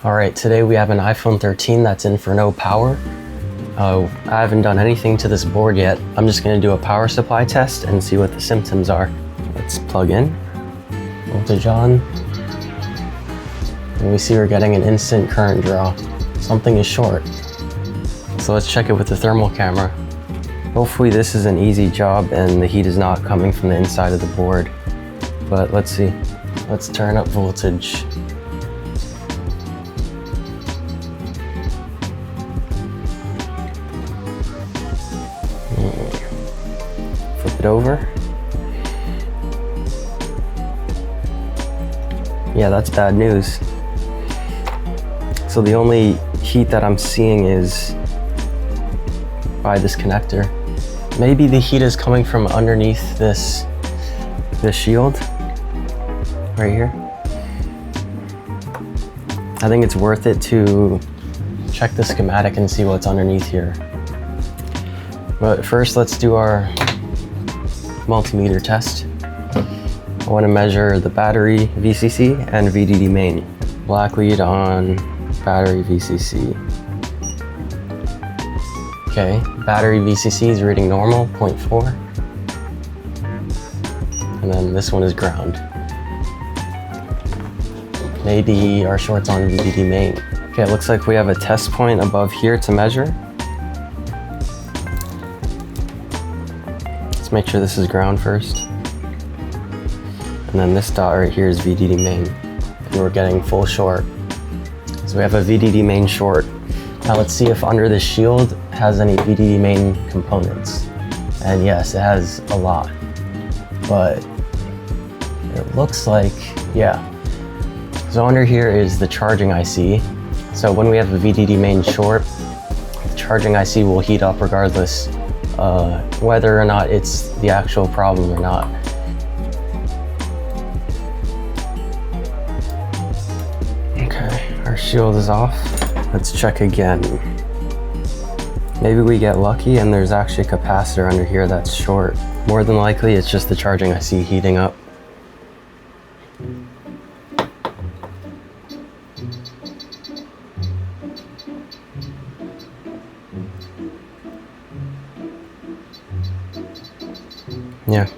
Alright, today we have an iPhone 13 that's in for no power. I haven't done anything to this board yet. I'm just going to do a power supply test and see what the symptoms are. Let's plug in, voltage on, and we see we're getting an instant current draw. Something is short. So let's check it with the thermal camera. Hopefully this is an easy job and the heat is not coming from the inside of the board. But let's see. Let's turn up voltage. Flip it over. Yeah, that's bad news. So the only heat that I'm seeing is by this connector. Maybe the heat is coming from underneath this shield right here. I think it's worth it to check the schematic and see what's underneath here. But first, let's do our multimeter test. I want to measure the battery VCC and VDD main. Black lead on battery VCC. Okay, battery VCC is reading normal, 0.4. And then this one is ground. Maybe our short's on VDD main. Okay, it looks like we have a test point above here to measure. Let's make sure this is ground first. And then this dot right here is VDD main. And we're getting full short. So we have a VDD main short. Now let's see if under the shield has any VDD main components. And yes, it has a lot. But it looks like, yeah. So under here is the charging IC. So when we have a VDD main short, the charging IC will heat up regardless whether or not it's the actual problem or not. Okay, our shield is off. Let's check again. Maybe we get lucky and there's actually a capacitor under here that's short. More than likely, it's just the charging IC heating up. Yeah,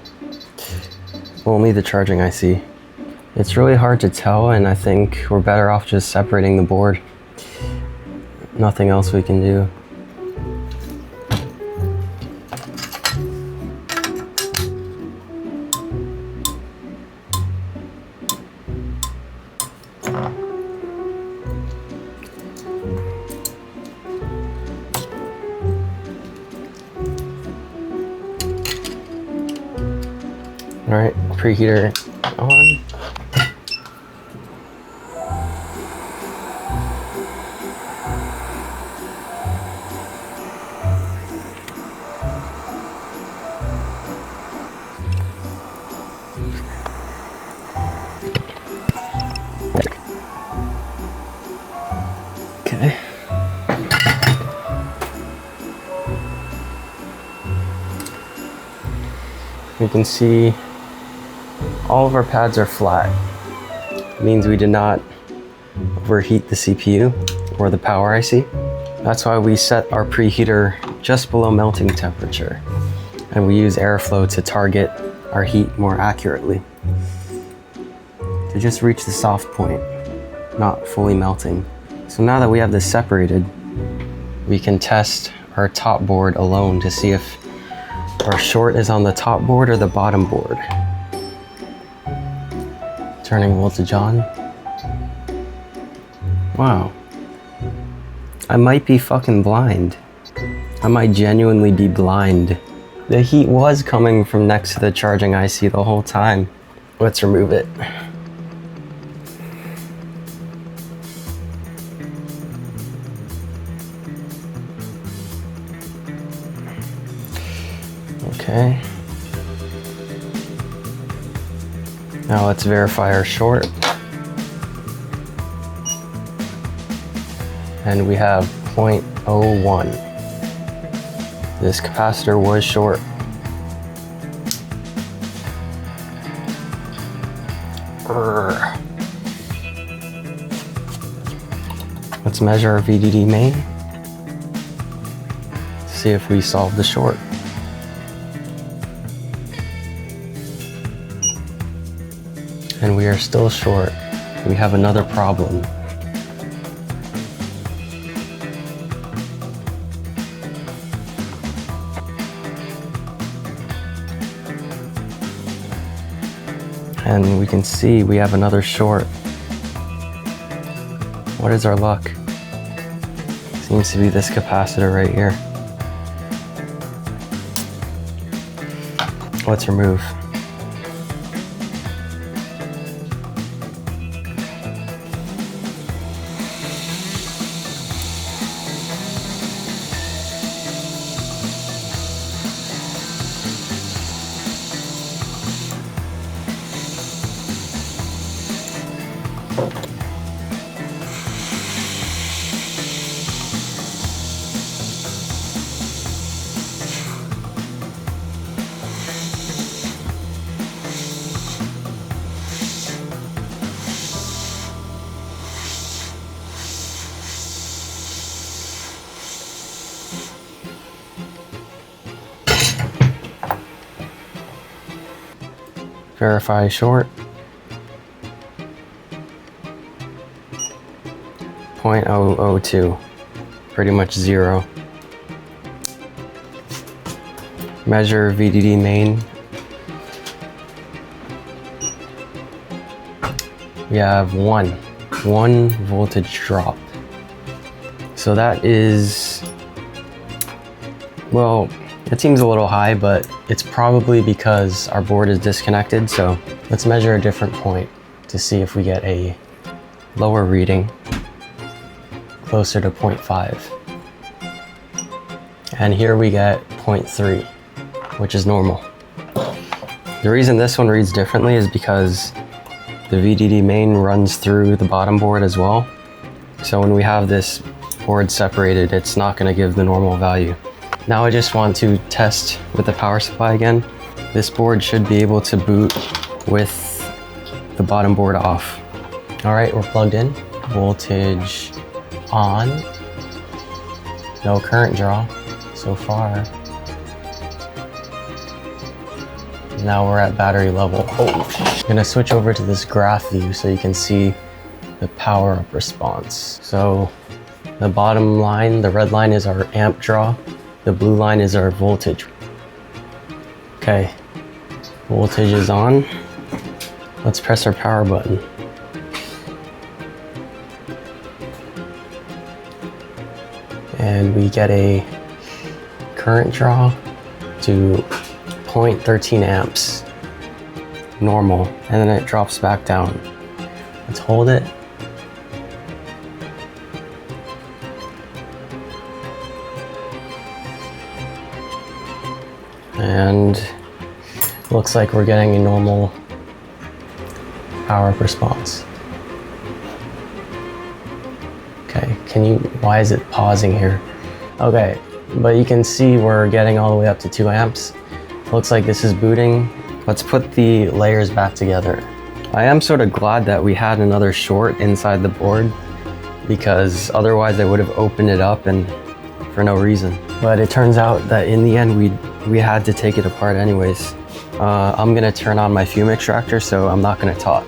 only the charging IC. It's really hard to tell, and I think we're better off just separating the board. Nothing else we can do. All right, preheater on. Okay. You can see all of our pads are flat. It means we did not overheat the CPU or the power IC. That's why we set our preheater just below melting temperature. And we use airflow to target our heat more accurately. To just reach the soft point, not fully melting. So now that we have this separated, we can test our top board alone to see if our short is on the top board or the bottom board. Turning voltage on. Wow. I might be fucking blind. I might genuinely be blind. The heat was coming from next to the charging IC the whole time. Let's remove it. Okay. Now let's verify our short. And we have 0.01. This capacitor was short. Let's measure our VDD main to see if we solve the short. And we are still short. We have another problem. And we can see we have another short. What is our luck? Seems to be this capacitor right here. Let's remove. Verify short. 0.002, pretty much 0. Measure VDD main. We have one voltage drop. So that is, well, it seems a little high, but it's probably because our board is disconnected. So let's measure a different point to see if we get a lower reading, closer to 0.5. And here we get 0.3, which is normal. The reason this one reads differently is because the VDD main runs through the bottom board as well. So when we have this board separated, it's not going to give the normal value. Now I just want to test with the power supply again. This board should be able to boot with the bottom board off. All right, we're plugged in. Voltage on. No current draw so far. Now we're at battery level. Oh, I'm gonna switch over to this graph view so you can see the power up response. So the bottom line, the red line is our amp draw. The blue line is our voltage. Okay, voltage is on. Let's press our power button. And we get a current draw to 0.13 amps, normal, and then it drops back down. Let's hold it. And looks like we're getting a normal power up response. Okay, why is it pausing here? Okay, but you can see we're getting all the way up to 2 amps. Looks like this is booting. Let's put the layers back together. I am sort of glad that we had another short inside the board, because otherwise I would have opened it up and for no reason. But it turns out that in the end we had to take it apart anyways. I'm gonna turn on my fume extractor, so I'm not gonna talk.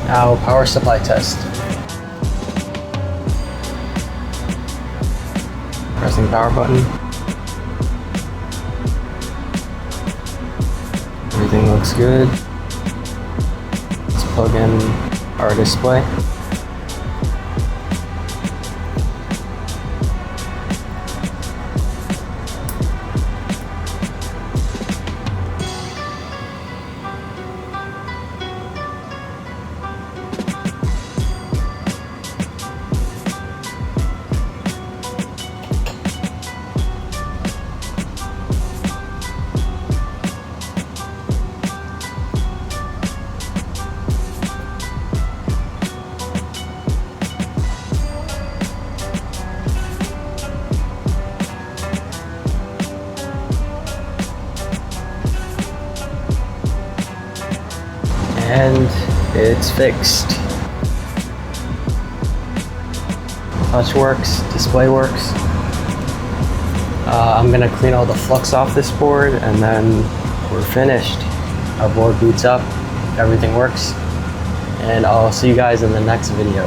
Now power supply test. Pressing the power button. Everything looks good. Let's plug in our display. And it's fixed. Touch works, display works. I'm gonna clean all the flux off this board and then we're finished. Our board boots up, everything works, and I'll see you guys in the next video.